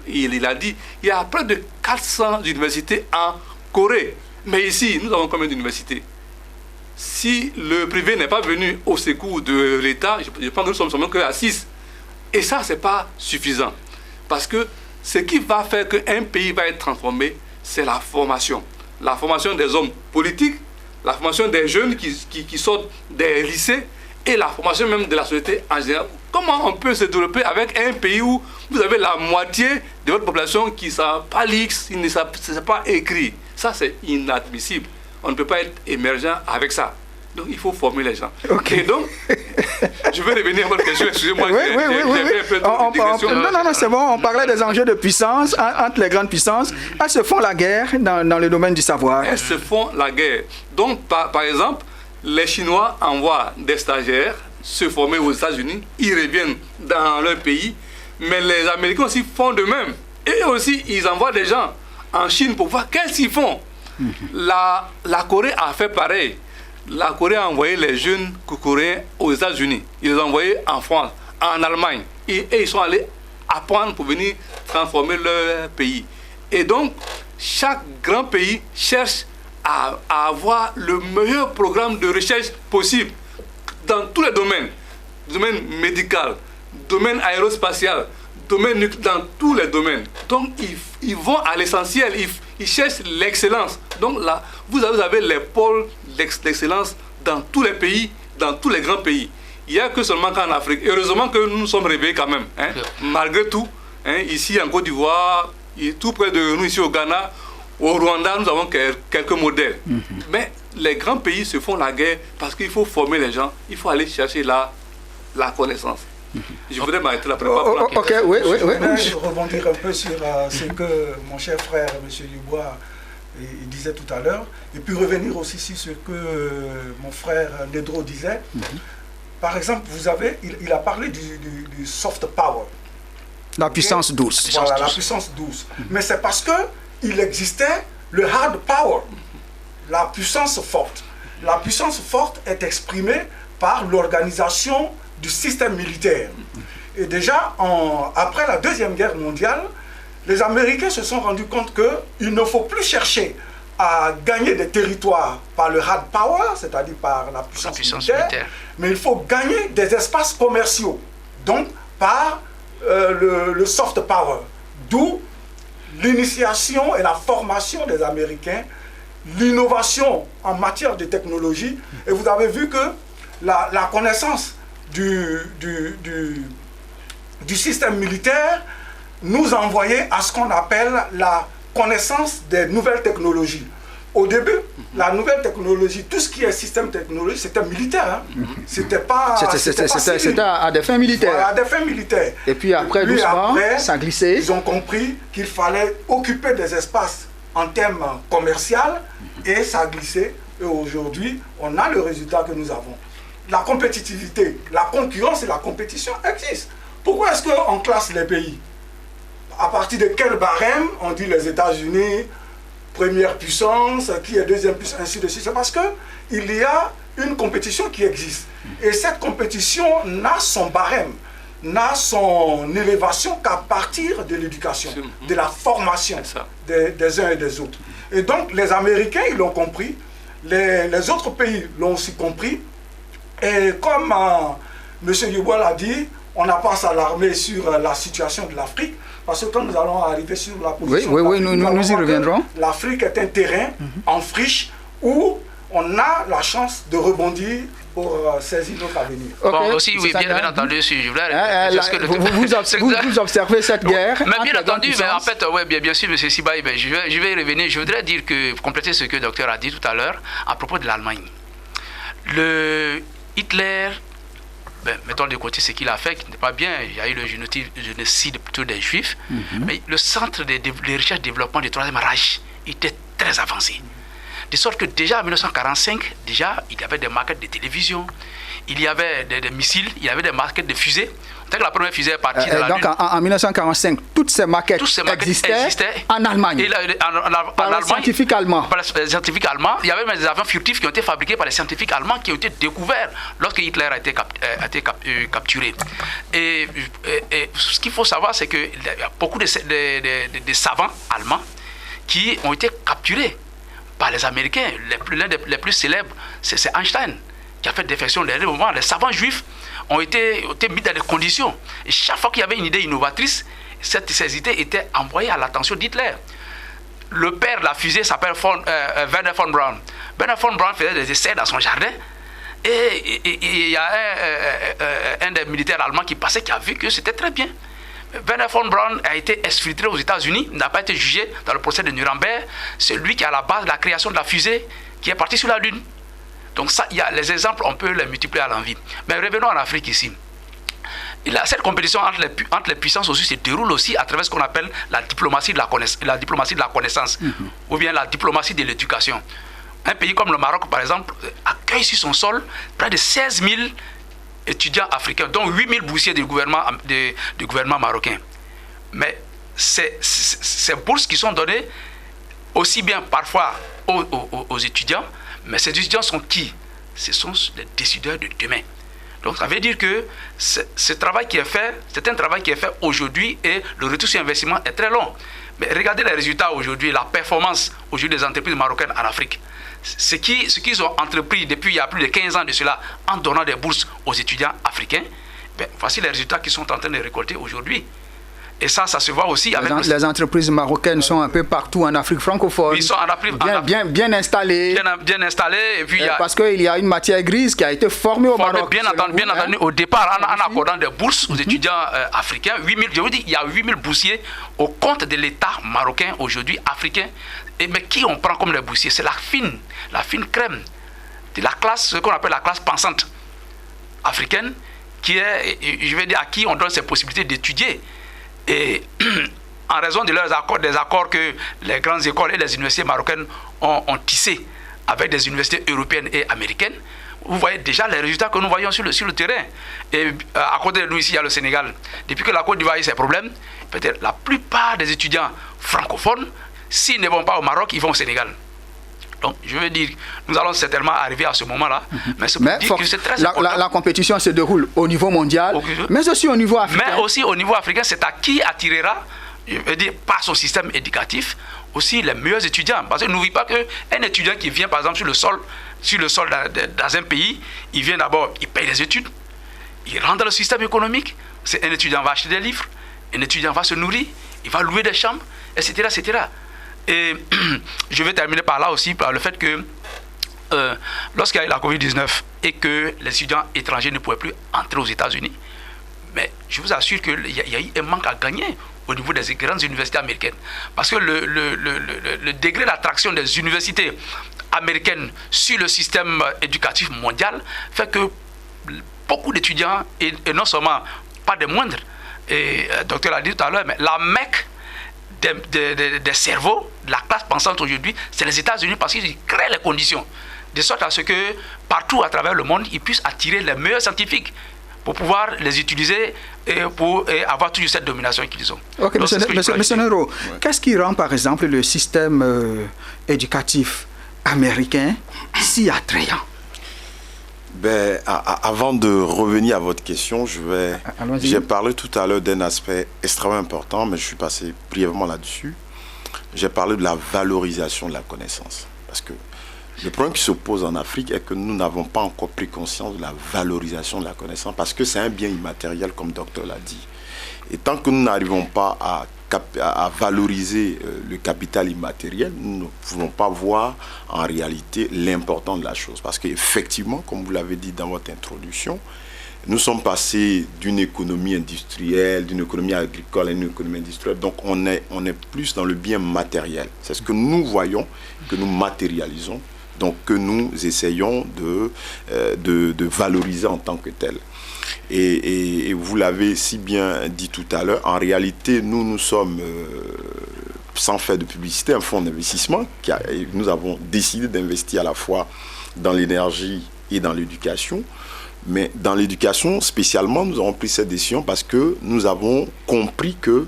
dit, il y a près de 400 universités en Corée. Mais ici, nous avons combien d'universités? Si le privé n'est pas venu au secours de l'État, je pense que nous sommes seulement qu'à 6. Et ça, ce n'est pas suffisant. Parce que ce qui va faire qu'un pays va être transformé, c'est la formation. La formation des hommes politiques, la formation des jeunes qui sortent des lycées et la formation même de la société en général. Comment on peut se développer avec un pays où vous avez la moitié de votre population qui ne sait pas lire, qui ne sait pas écrire? Ça, c'est inadmissible. On ne peut pas être émergent avec ça. Donc, il faut former les gens. Okay. Et donc, je vais revenir à votre question. Excusez-moi. Oui. Non, c'est bon. On parlait des enjeux de puissance entre les grandes puissances. Elles se font la guerre dans le domaine du savoir. Elles se font la guerre. Donc, par exemple, les Chinois envoient des stagiaires se former aux États-Unis. Ils reviennent dans leur pays. Mais les Américains aussi font de même. Et aussi, ils envoient des gens en Chine pour voir qu'est-ce qu'ils font. La Corée a fait pareil. La Corée a envoyé les jeunes Coréens aux États-Unis. Ils les ont envoyés en France, en Allemagne. Et ils sont allés apprendre pour venir transformer leur pays. Et donc, chaque grand pays cherche à avoir le meilleur programme de recherche possible dans tous les domaines. Domaine médical, domaine aérospatial, dans tous les domaines. Donc, ils vont à l'essentiel. Ils cherchent l'excellence. Donc là, vous avez les pôles d'excellence dans tous les pays, dans tous les grands pays. Il n'y a que seulement qu'en Afrique. Heureusement que nous sommes réveillés quand même. Hein. Malgré tout, ici en Côte d'Ivoire, tout près de nous, ici au Ghana, au Rwanda, nous avons quelques modèles. Mais les grands pays se font la guerre parce qu'il faut former les gens. Il faut aller chercher la connaissance. Je voudrais m'arrêter là. Ok, oui. Je rebondir un peu sur ce que mon cher frère, M. Dubois, il disait tout à l'heure, et puis revenir aussi sur ce que mon frère Ledro disait. Par exemple, il a parlé du soft power. La puissance douce. Voilà, la puissance douce. Mais c'est parce qu'il existait le hard power, la puissance forte. La puissance forte est exprimée par l'organisation du système militaire. Et déjà, après la Deuxième Guerre mondiale, les Américains se sont rendus compte qu'il ne faut plus chercher à gagner des territoires par le hard power, c'est-à-dire par la puissance militaire, mais il faut gagner des espaces commerciaux, donc par le soft power. D'où l'initiation et la formation des Américains, l'innovation en matière de technologie. Et vous avez vu que la connaissance du système militaire nous envoyait à ce qu'on appelle la connaissance des nouvelles technologies. Au début, la nouvelle technologie, tout ce qui est système technologique, c'était militaire. C'était pas. C'était à des fins militaires. Voilà, à des fins militaires. Et puis après, doucement, ça glissait. Ils ont compris qu'il fallait occuper des espaces en termes commerciaux et ça a glissé. Et aujourd'hui, on a le résultat que nous avons. La compétitivité, la concurrence et la compétition existent. Pourquoi est-ce qu'on classe les pays? À partir de quel barème on dit les États-Unis, première puissance, qui est deuxième puissance, ainsi de suite? C'est parce qu'il y a une compétition qui existe. Et cette compétition n'a son barème, n'a son élévation qu'à partir de l'éducation, de la formation des uns et des autres. Et donc les Américains, ils l'ont compris, les autres pays l'ont aussi compris. Et comme M. Dubois l'a dit, on n'a pas à s'alarmer sur la situation de l'Afrique, parce que quand nous allons arriver sur la position oui, nous y reviendrons. L'Afrique est un terrain en friche où on a la chance de rebondir pour saisir notre avenir. Bon, aussi, oui, bien entendu, je voulais... Vous observez cette guerre. Mais bien entendu, mais en fait, ouais, bien sûr, M. Sibaï, je vais y revenir. Je voudrais dire compléter ce que le docteur a dit tout à l'heure à propos de l'Allemagne. Hitler, mettons de côté ce qu'il a fait, qui n'est pas bien, il y a eu le génocide plutôt des Juifs, mais le centre de recherche et développement du Troisième Reich était très avancé. De sorte que déjà en 1945, déjà, il y avait des maquettes de télévision, il y avait des missiles, il y avait des maquettes de fusées. Dès que la première fusée est partie de la donc Lune, en 1945, toutes ces maquettes existaient en Allemagne. Et par les scientifiques allemands. Par les scientifiques allemands. Il y avait même des avions furtifs qui ont été fabriqués par les scientifiques allemands qui ont été découverts lorsque Hitler a été capturé. Et ce qu'il faut savoir, c'est qu'il y a beaucoup de savants allemands qui ont été capturés par les Américains. L'un des plus célèbres, c'est Einstein, qui a fait défection au dernier moment. Les savants juifs ont été mis dans des conditions. Et chaque fois qu'il y avait une idée innovatrice, ces idées étaient envoyées à l'attention d'Hitler. Le père de la fusée s'appelle Werner von Braun. Werner von Braun faisait des essais dans son jardin. Et il y a un des militaires allemands qui passait, qui a vu que c'était très bien. Werner von Braun a été exfiltré aux États-Unis, n'a pas été jugé dans le procès de Nuremberg. C'est lui qui est à la base de la création de la fusée qui est partie sur la Lune. Donc ça, il y a les exemples, on peut les multiplier à l'envi. Mais revenons en Afrique ici. Cette compétition entre les puissances aussi se déroule aussi à travers ce qu'on appelle la diplomatie de la connaissance, ou bien la diplomatie de l'éducation. Un pays comme le Maroc, par exemple, accueille sur son sol près de 16 000 étudiants africains, dont 8 000 boursiers du gouvernement marocain. Mais ces bourses qui sont données aussi bien parfois aux étudiants, mais ces étudiants sont qui? Ce sont les décideurs de demain. Donc ça veut dire que ce travail qui est fait, c'est un travail qui est fait aujourd'hui et le retour sur investissement est très long. Mais regardez les résultats aujourd'hui, la performance aujourd'hui des entreprises marocaines en Afrique. Ce qu'ils ont entrepris depuis il y a plus de 15 ans de cela en donnant des bourses aux étudiants africains, voici les résultats qu'ils sont en train de récolter aujourd'hui. Et ça se voit aussi avec... Les entreprises marocaines sont un peu partout en Afrique francophone. Ils sont en Afrique, bien installées. Bien installés. Et puis parce qu'il y a une matière grise qui a été formée au Maroc. Bien entendu, au départ, en accordant des bourses aux étudiants africains. 8 000, je vous dis, il y a 8 000 boursiers au compte de l'État marocain aujourd'hui, africain. Mais qui on prend comme les boursiers? C'est la fine crème de la classe, ce qu'on appelle la classe pensante africaine, qui est, je vais dire, à qui on donne ces possibilités d'étudier. Et en raison de leurs accords, des accords que les grandes écoles et les universités marocaines ont tissés avec des universités européennes et américaines, vous voyez déjà les résultats que nous voyons sur le terrain. Et à côté de nous ici, il y a le Sénégal. Depuis que la Côte d'Ivoire a eu ses problèmes, peut-être la plupart des étudiants francophones, s'ils ne vont pas au Maroc, ils vont au Sénégal. Donc, je veux dire, nous allons certainement arriver à ce moment-là. Mais c'est pour dire que c'est très important. La compétition se déroule au niveau mondial, mais aussi au niveau africain. Mais aussi au niveau africain, c'est à qui attirera, je veux dire, par son système éducatif, aussi les meilleurs étudiants. Parce que n'oubliez pas qu'un étudiant qui vient, par exemple, sur le sol dans un pays, il vient d'abord, il paye les études, il rentre dans le système économique. Un étudiant va acheter des livres, un étudiant va se nourrir, il va louer des chambres, etc., etc. Et je vais terminer par là aussi, par le fait que lorsqu'il y a eu la Covid-19 et que les étudiants étrangers ne pouvaient plus entrer aux États-Unis, mais je vous assure qu'il y a eu un manque à gagner au niveau des grandes universités américaines. Parce que le degré d'attraction des universités américaines sur le système éducatif mondial fait que beaucoup d'étudiants, et non seulement pas des moindres, et le docteur l'a dit tout à l'heure, mais la Mecque des cerveaux, de la classe pensante aujourd'hui, c'est les États-Unis parce qu'ils créent les conditions de sorte à ce que partout à travers le monde, ils puissent attirer les meilleurs scientifiques pour pouvoir les utiliser et pour avoir toujours cette domination qu'ils ont. Ok, monsieur Nero, qu'est-ce qui rend par exemple le système éducatif américain si attrayant? Avant de revenir à votre question, j'ai parlé tout à l'heure d'un aspect extrêmement important, mais je suis passé brièvement là-dessus. J'ai parlé de la valorisation de la connaissance. Parce que Le problème qui se pose en Afrique est que nous n'avons pas encore pris conscience de la valorisation de la connaissance, parce que c'est un bien immatériel, comme le docteur l'a dit. Et tant que nous n'arrivons pas à valoriser le capital immatériel, nous ne pouvons pas voir en réalité l'important de la chose. Parce qu'effectivement, comme vous l'avez dit dans votre introduction, nous sommes passés d'une économie industrielle, d'une économie agricole à une économie industrielle. Donc on est plus dans le bien matériel. C'est ce que nous voyons, que nous matérialisons, donc que nous essayons de valoriser en tant que tel. Et vous l'avez si bien dit tout à l'heure, en réalité, nous sommes, sans faire de publicité, un fonds d'investissement. Nous avons décidé d'investir à la fois dans l'énergie et dans l'éducation. Mais dans l'éducation, spécialement, nous avons pris cette décision parce que nous avons compris que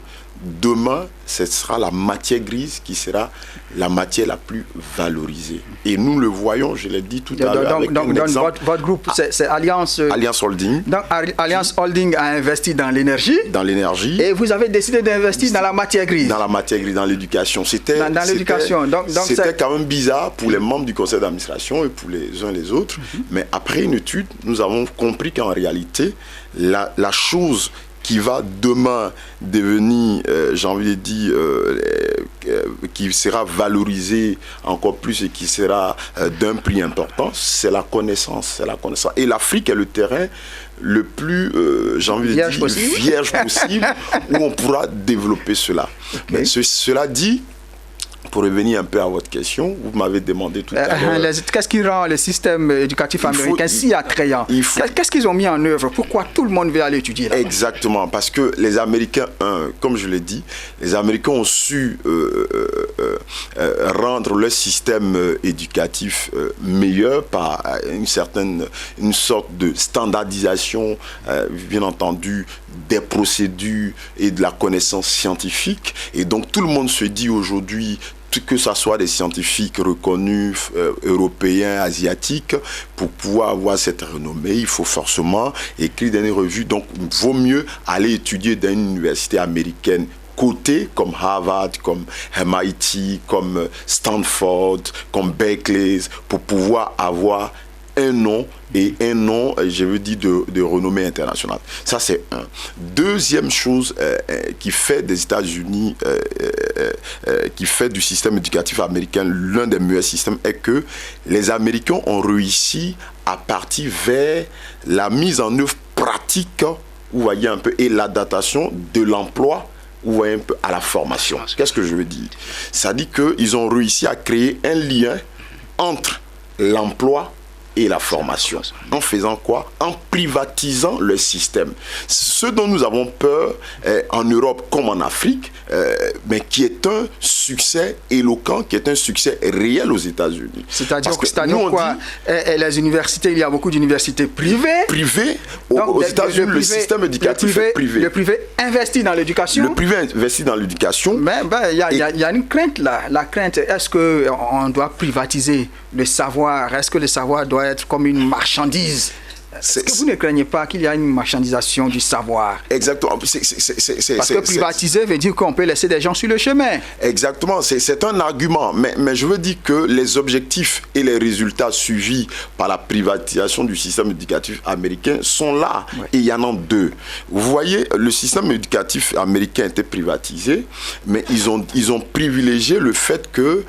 demain, ce sera la matière grise qui sera la matière la plus valorisée. Et nous le voyons, je l'ai dit tout à l'heure. Donc votre groupe, c'est Alliance... Alliance Holding. Donc Alliance Holding a investi dans l'énergie. Dans l'énergie. Et vous avez décidé d'investir dans la matière grise. Dans la matière grise, dans l'éducation. C'était l'éducation. C'était quand même bizarre pour les membres du conseil d'administration et pour les uns et les autres. Mais après une étude, nous avons compris qu'en réalité, la chose qui va demain devenir, j'ai envie de dire, qui sera valorisé encore plus et qui sera d'un prix important, c'est la connaissance. Et l'Afrique est le terrain le plus, j'ai envie de dire, vierge possible où on pourra développer cela. Okay. Mais cela dit, pour revenir un peu à votre question, vous m'avez demandé tout à l'heure... Qu'est-ce qui rend le système éducatif américain si attrayant? Qu'est-ce qu'ils ont mis en œuvre? Pourquoi tout le monde veut aller étudier là? Exactement, parce que les Américains, comme je l'ai dit, les Américains ont su rendre leur système éducatif meilleur par une sorte de standardisation, bien entendu, des procédures et de la connaissance scientifique. Et donc tout le monde se dit aujourd'hui, que ce soit des scientifiques reconnus, européens, asiatiques, pour pouvoir avoir cette renommée, il faut forcément écrire dans une revue. Donc, il vaut mieux aller étudier dans une université américaine cotée, comme Harvard, comme MIT, comme Stanford, comme Berkeley, pour pouvoir avoir un nom, je veux dire, de renommée internationale. Ça, c'est un. Deuxième chose qui fait des États-Unis, qui fait du système éducatif américain l'un des meilleurs systèmes, est que les Américains ont réussi à partir vers la mise en œuvre pratique, vous voyez un peu, et l'adaptation de l'emploi, vous voyez un peu, à la formation. Qu'est-ce que je veux dire? Ça dit qu'ils ont réussi à créer un lien entre l'emploi et la formation. En faisant quoi? En privatisant le système. Ce dont nous avons peur en Europe comme en Afrique, mais qui est un succès éloquent, qui est un succès réel aux États-Unis. C'est-à-dire quoi? Les universités, il y a beaucoup d'universités privées. Privées. Aux États-Unis, le système éducatif est privé. Le privé investit dans l'éducation. Le privé investit dans l'éducation. Mais il y a une crainte là. La crainte, est-ce qu'on doit privatiser le savoir? Est-ce que le savoir doit être comme une marchandise? Est-ce que vous ne craignez pas qu'il y a une marchandisation du savoir? Exactement. Parce que privatiser veut dire qu'on peut laisser des gens sur le chemin. Exactement. C'est un argument. Mais je veux dire que les objectifs et les résultats suivis par la privatisation du système éducatif américain sont là. Ouais. Et il y en a deux. Vous voyez, le système éducatif américain était privatisé, mais ils ont privilégié le fait que,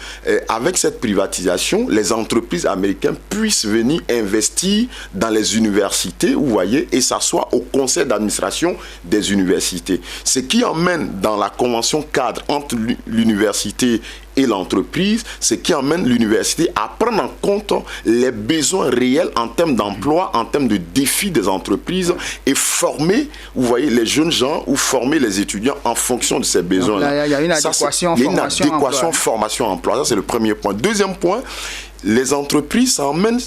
avec cette privatisation, les entreprises américaines puissent venir investir dans les universités, vous voyez, et s'asseoir au conseil d'administration des universités. Ce qui emmène dans la convention cadre entre l'université et l'entreprise, ce qui emmène l'université à prendre en compte les besoins réels en termes d'emploi, en termes de défis des entreprises et former, vous voyez, les jeunes gens ou former les étudiants en fonction de ces besoins-là. Il y a une adéquation formation-emploi. Ça, c'est le premier point. Deuxième point, les entreprises, ça emmène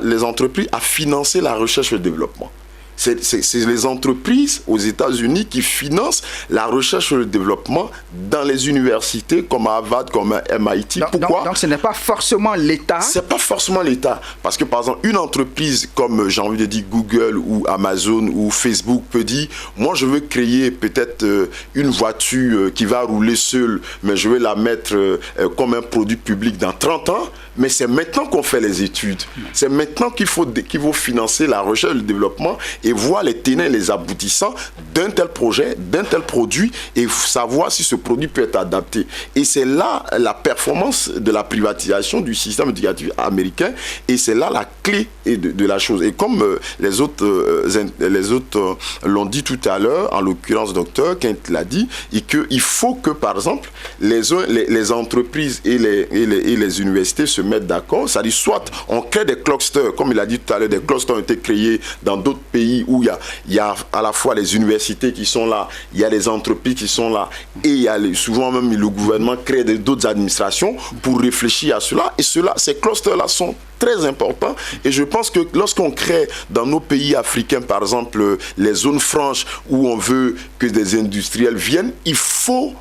les entreprises à financer la recherche et le développement. C'est les entreprises aux États-Unis qui financent la recherche et le développement dans les universités comme Harvard, comme MIT. Pourquoi? Donc ce n'est pas forcément l'État. C'est pas forcément l'État. Parce que par exemple, une entreprise comme, j'ai envie de dire, Google ou Amazon ou Facebook peut dire, moi je veux créer peut-être une voiture qui va rouler seule, mais je vais la mettre comme un produit public dans 30 ans. mais c'est maintenant qu'on fait les études. C'est maintenant qu'il faut financer la recherche et le développement et voir les tenants et les aboutissants d'un tel projet, d'un tel produit et savoir si ce produit peut être adapté. Et c'est là la performance de la privatisation du système éducatif américain et c'est là la clé de la chose. Et comme les autres l'ont dit tout à l'heure, en l'occurrence docteur Kent l'a dit, et qu'il faut que par exemple les entreprises et les universités se mettent d'accord, c'est-à-dire soit on crée des clusters, comme il a dit tout à l'heure, des clusters ont été créés dans d'autres pays où il y a à la fois les universités qui sont là, il y a les entreprises qui sont là, et il y a souvent même le gouvernement crée d'autres administrations pour réfléchir à cela, et ces clusters-là sont très importants, et je pense que lorsqu'on crée dans nos pays africains, par exemple, les zones franches où on veut que des industriels viennent, il faut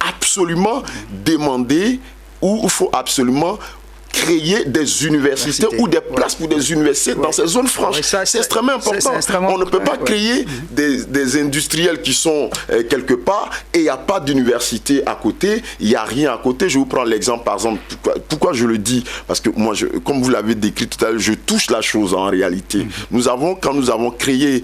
absolument demander ou il faut absolument créer des universités ou des places pour des universités dans ces zones franches. C'est extrêmement important. On ne peut pas créer des industriels qui sont quelque part et il n'y a pas d'université à côté, il n'y a rien à côté. Je vous prends l'exemple, par exemple, pourquoi je le dis, parce que moi, comme vous l'avez décrit tout à l'heure, je touche la chose en réalité. Quand nous avons créé,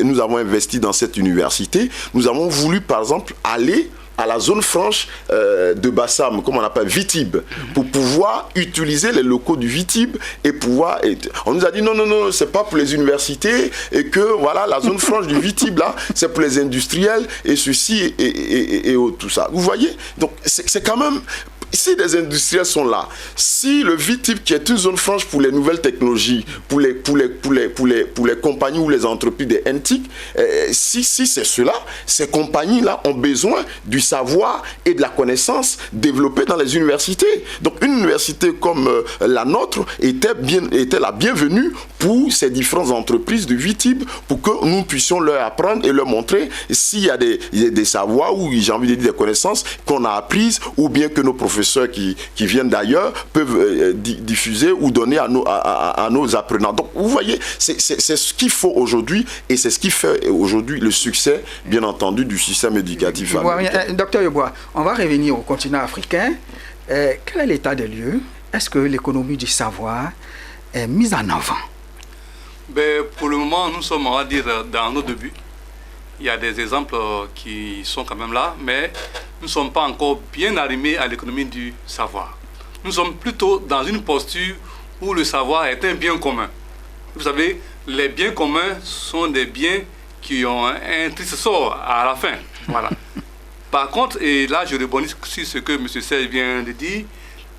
nous avons investi dans cette université, nous avons voulu, par exemple, aller à la zone franche de Bassam, comme on appelle Vitib, pour pouvoir utiliser les locaux du Vitib et pouvoir... On nous a dit non, c'est pas pour les universités et que voilà, la zone franche du Vitib là, c'est pour les industriels et ceci et tout ça. Vous voyez? Donc c'est quand même... Si des industriels sont là, si le Vitib, qui est une zone franche pour les nouvelles technologies, pour les compagnies ou les entreprises des NTIC, si c'est cela, ces compagnies-là ont besoin du savoir et de la connaissance développée dans les universités. Donc une université comme la nôtre était la bienvenue pour ces différentes entreprises de Vitib, pour que nous puissions leur apprendre et leur montrer s'il y a des savoirs ou j'ai envie de dire des connaissances qu'on a apprises ou bien que nos professeurs qui viennent d'ailleurs peuvent diffuser ou donner à nos apprenants. Donc vous voyez, c'est ce qu'il faut aujourd'hui et c'est ce qui fait aujourd'hui le succès, bien entendu, du système éducatif américain. Docteur Yeboah, on va revenir au continent africain. Quel est l'état des lieux? Est-ce que l'économie du savoir est mise en avant? Pour le moment, nous sommes, on va dire, dans nos débuts. Il y a des exemples qui sont quand même là, mais nous ne sommes pas encore bien arrimés à l'économie du savoir. Nous sommes plutôt dans une posture où le savoir est un bien commun. Vous savez, les biens communs sont des biens qui ont un triste sort à la fin. Voilà. Par contre, et là je rebondis sur ce que M. Serge vient de dire,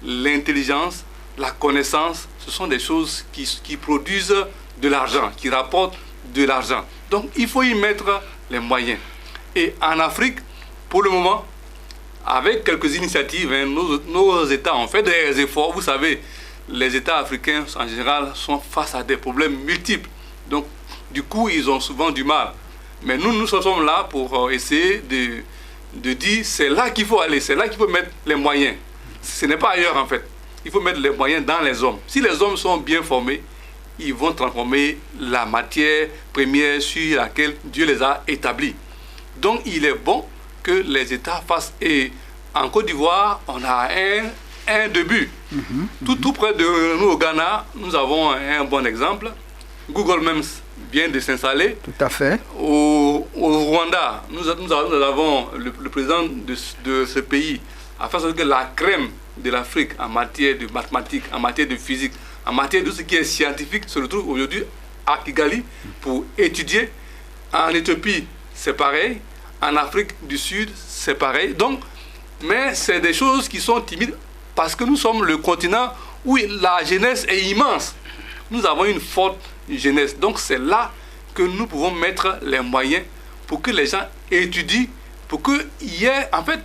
l'intelligence, la connaissance, ce sont des choses qui produisent de l'argent, qui rapportent de l'argent. Donc il faut y mettre les moyens. Et en Afrique, pour le moment, avec quelques initiatives, nos États ont fait des efforts. Vous savez, les États africains, en général, sont face à des problèmes multiples. Donc, du coup, ils ont souvent du mal. Mais nous sommes là pour essayer de dire, c'est là qu'il faut aller, c'est là qu'il faut mettre les moyens. Ce n'est pas ailleurs, en fait. Il faut mettre les moyens dans les hommes. Si les hommes sont bien formés, ils vont transformer la matière première sur laquelle Dieu les a établis. Donc, il est bon que les États fassent. Et en Côte d'Ivoire, on a un début. Tout près de nous, au Ghana, nous avons un bon exemple. Google Maps vient de s'installer. Tout à fait. Au Rwanda, nous avons le président de ce pays a fait en sorte que la crème de l'Afrique en matière de mathématiques, en matière de physique, en matière de ce qui est scientifique, se retrouve aujourd'hui à Kigali pour étudier. En Éthiopie, c'est pareil. En Afrique du Sud, c'est pareil. Donc, mais c'est des choses qui sont timides parce que nous sommes le continent où la jeunesse est immense. Nous avons une forte jeunesse. Donc, c'est là que nous pouvons mettre les moyens pour que les gens étudient, pour qu'il y ait... En fait,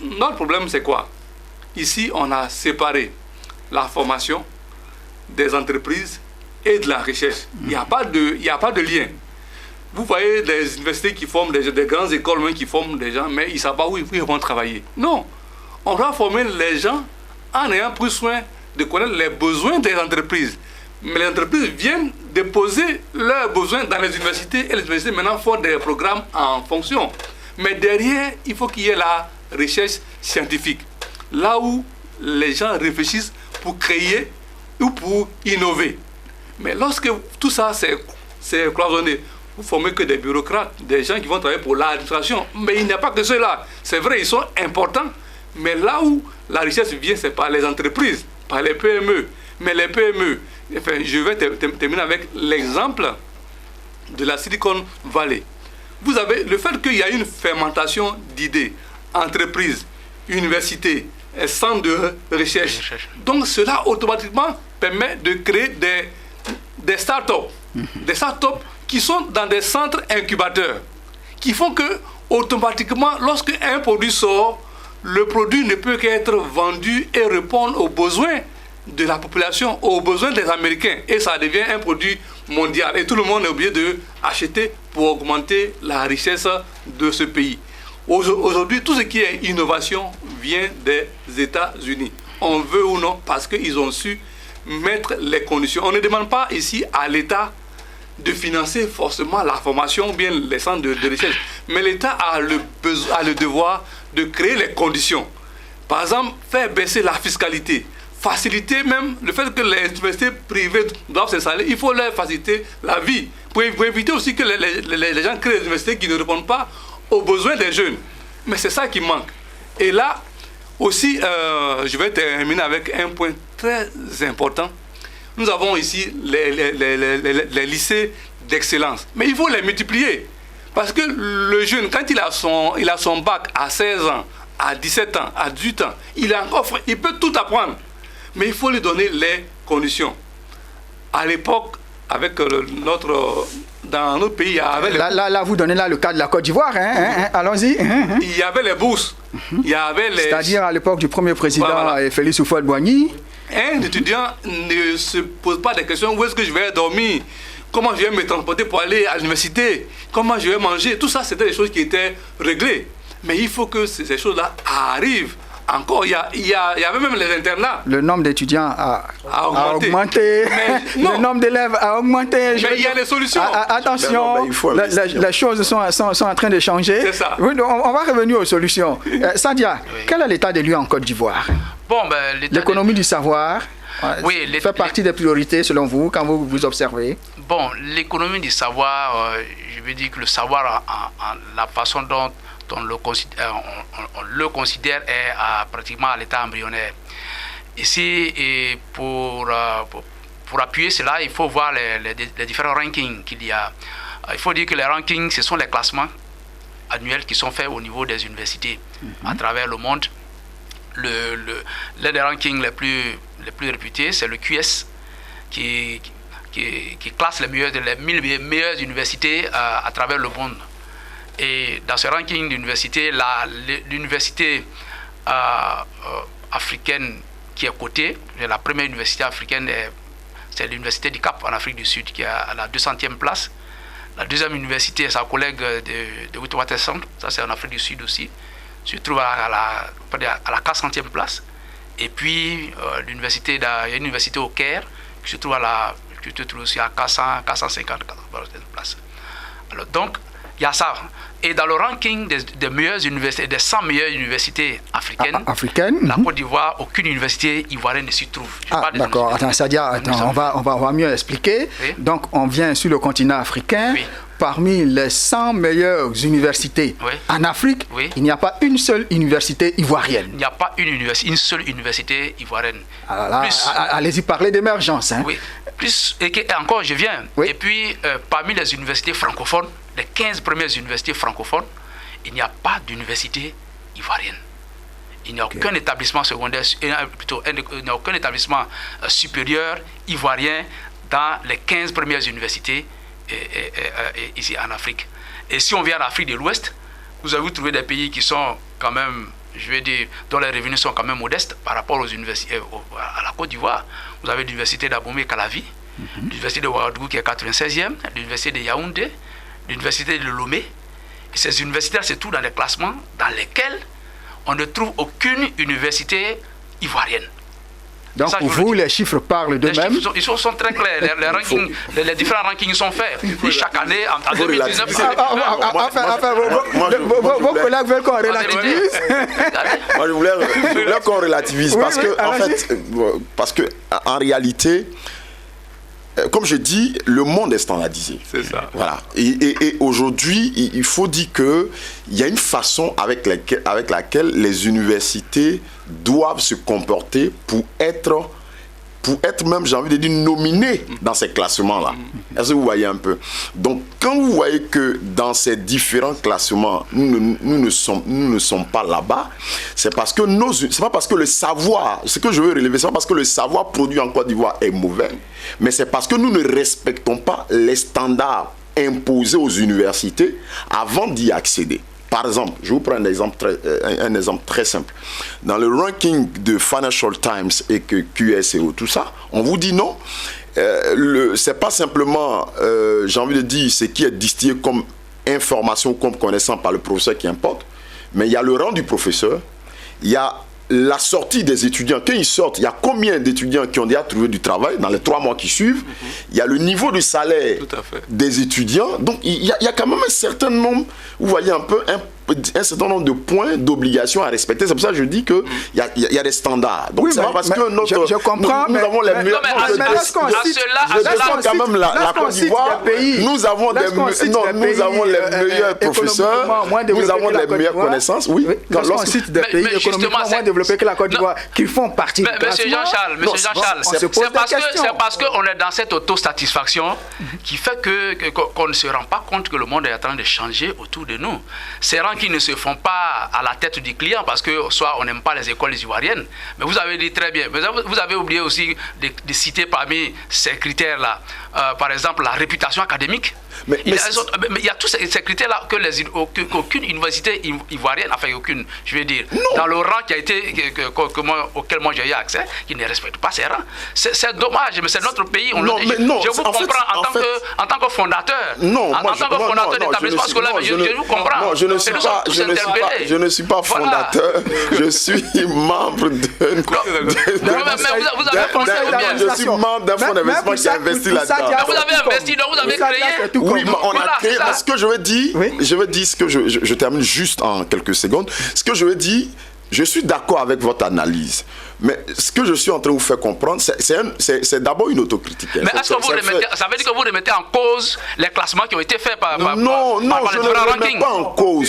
notre problème, c'est quoi? Ici, on a séparé la formation des entreprises et de la recherche. Il n'y a pas de lien. Vous voyez des universités qui forment des grandes écoles même qui forment des gens, mais ils ne savent pas où ils vont travailler. Non, on doit former les gens en ayant pris soin de connaître les besoins des entreprises. Mais les entreprises viennent déposer leurs besoins dans les universités et les universités maintenant font des programmes en fonction. Mais derrière, il faut qu'il y ait la recherche scientifique. Là où les gens réfléchissent pour créer ou pour innover. Mais lorsque tout ça c'est cloisonné, vous ne formez que des bureaucrates, des gens qui vont travailler pour l'administration. Mais il n'y a pas que ceux-là. C'est vrai, ils sont importants, mais là où la richesse vient, c'est par les entreprises, par les PME. Mais les PME, enfin, je vais terminer avec l'exemple de la Silicon Valley. Vous avez le fait qu'il y a une fermentation d'idées, entreprises, universités, centres de recherche. Donc cela automatiquement permet de créer des start-up. Des start-up qui sont dans des centres incubateurs, qui font que automatiquement, lorsque un produit sort, le produit ne peut qu'être vendu et répondre aux besoins de la population, aux besoins des Américains. Et ça devient un produit mondial. Et tout le monde est obligé d'acheter pour augmenter la richesse de ce pays. Aujourd'hui, tout ce qui est innovation vient des États-Unis. On veut ou non, parce qu'ils ont su mettre les conditions. On ne demande pas ici à l'État de financer forcément la formation ou bien les centres de recherche. Mais l'État a le devoir de créer les conditions. Par exemple, faire baisser la fiscalité. Faciliter même le fait que les universités privées doivent s'installer. Il faut leur faciliter la vie. Pour éviter aussi que les gens créent des universités qui ne répondent pas aux besoins des jeunes. Mais c'est ça qui manque. Et là, aussi, je vais terminer avec un point très important. Nous avons ici les lycées d'excellence. Mais il faut les multiplier. Parce que le jeune, quand il a son bac à 16 ans, à 17 ans, à 18 ans, il peut tout apprendre. Mais il faut lui donner les conditions. À l'époque, avec dans notre pays, il y avait là, vous donnez là le cas de la Côte d'Ivoire. Allons-y. Il y avait les bourses. C'est-à-dire à l'époque du premier président, voilà. Félix Houphouët-Boigny. Un étudiant ne se pose pas des questions. Où est-ce que je vais dormir? Comment je vais me transporter pour aller à l'université? Comment je vais manger? Tout ça, c'était des choses qui étaient réglées. Mais il faut que ces choses-là arrivent. Encore, il y avait même les internats. Le nombre d'étudiants a augmenté. Le nombre d'élèves a augmenté. Mais il y a des solutions. Attention, les choses sont en train de changer. C'est ça. Oui, on va revenir aux solutions. Sadia, quel est l'état des lieux en Côte d'Ivoire? L'économie du savoir fait partie des priorités selon vous, quand vous observez? Bon, l'économie du savoir, je veux dire que le savoir, la façon dont on le considère est pratiquement à l'état embryonnaire. Ici, et pour appuyer cela, il faut voir les différents rankings qu'il y a. Il faut dire que les rankings, ce sont les classements annuels qui sont faits au niveau des universités à travers le monde. L'un des rankings les plus réputés, c'est le QS, qui classe les 1000 meilleures universités à travers le monde. Et dans ce ranking d'université, l'université africaine qui est cotée, la première université africaine, c'est l'université du Cap en Afrique du Sud, qui est à la 200e place. La deuxième université est sa collègue de Witwatersrand, ça c'est en Afrique du Sud aussi, se trouve à la 400e place. Et puis, il y a une université au Caire, qui se trouve aussi à 450 places. Alors, donc, il y a ça. Et dans le ranking des meilleures universités, des 100 meilleures universités africaines, la Côte d'Ivoire, aucune université ivoirienne ne s'y trouve. D'accord. Attends, Sadia, on va mieux expliquer. Oui. Donc, on vient sur le continent africain. Oui. Parmi les 100 meilleures universités en Afrique, il n'y a pas une seule université ivoirienne. Il n'y a pas une seule université ivoirienne. Allez-y parler d'émergence. Oui. Et encore, je viens. Oui. Et puis, parmi les universités francophones, les 15 premières universités francophones, il n'y a pas d'université ivoirienne. Il n'y a aucun établissement secondaire, plutôt, il n'y a aucun établissement supérieur ivoirien dans les 15 premières universités ici en Afrique. Et si on vient en Afrique de l'Ouest, vous allez trouver des pays qui sont quand même, je vais dire, dont les revenus sont quand même modestes par rapport aux universités, à la Côte d'Ivoire. Vous avez l'université d'Abomey-Calavi, l'université de Ouagadougou qui est 96e, l'université de Yaoundé, l'université de Lomé. Et ces universités, c'est tout dans les classements dans lesquels on ne trouve aucune université ivoirienne. Donc Ça, pour je vous vous, le dis. les chiffres parlent d'eux-mêmes. Ils sont très clairs. Les différents rankings sont faits. Et chaque année, en 2019, Vos collègues veulent qu'on relativise. Moi, je voulais qu'on relativise Oui, parce oui, que, en fait, en réalité, comme je dis, le monde est standardisé. C'est ça. Voilà. Et aujourd'hui, il faut dire qu'il y a une façon avec laquelle les universités doivent se comporter pour être même, j'ai envie de dire, nominées dans ces classements-là. Est-ce que vous voyez un peu? Donc, quand vous voyez que dans ces différents classements, nous ne sommes pas là-bas, c'est parce que c'est pas parce que le savoir, ce que je veux relever, c'est pas parce que le savoir produit en Côte d'Ivoire est mauvais, mais c'est parce que nous ne respectons pas les standards imposés aux universités avant d'y accéder. Par exemple, je vous prends un exemple très simple. Dans le ranking de Financial Times et que QSEO, tout ça, on vous dit non. C'est pas simplement, j'ai envie de dire, ce qui est distillé comme information, comme connaissance par le professeur qui importe, mais il y a le rang du professeur, il y a la sortie des étudiants. Quand ils sortent, il y a combien d'étudiants qui ont déjà trouvé du travail dans les 3 mois qui suivent. Il y a le niveau de salaire des étudiants. Donc, il y a quand même un certain nombre, vous voyez un peu, un certain nombre de points d'obligation à respecter. C'est pour ça que je dis qu'il y a des standards. Donc, Oui, c'est pas parce que je comprends, nous avons les meilleurs... je défends quand même la Côte d'Ivoire. Nous avons les meilleurs professeurs, nous avons les meilleures connaissances. Oui, lorsqu'on cite des pays économiquement moins développés que la Côte d'Ivoire, qui font partie du Monsieur Jean-Charles, c'est parce qu'on est dans cette autosatisfaction qui fait qu'on ne se rend pas compte que le monde est en train de changer autour de nous. Ces rangs qui ne se font pas à la tête du client parce que soit on n'aime pas les écoles ivoiriennes, mais vous avez dit très bien, vous avez oublié aussi de citer parmi ces critères-là, par exemple la réputation académique. Mais il y a tous ces critères-là qu'aucune université ivoirienne, enfin aucune, je vais dire, dans le rang qui a été, auquel moi j'ai eu accès, qui ne respecte pas ces rangs. C'est dommage, mais c'est notre pays. Je vous comprends en tant que fondateur. En tant que fondateur d'établissement scolaire, je vous comprends. Non, je ne suis pas fondateur, je suis membre d'un je suis membre d'un fonds d'investissement qui a investi là-dedans. Vous avez investi, donc vous avez créé. Oui, mais on a créé. Ce que je veux dire, je termine juste en quelques secondes. Ce que je veux dire, je suis d'accord avec votre analyse. Mais ce que je suis en train de vous faire comprendre, c'est d'abord une autocritique. Mais est-ce que ça veut dire que vous remettez en cause les classements qui ont été faits par non, je ne remets pas en cause.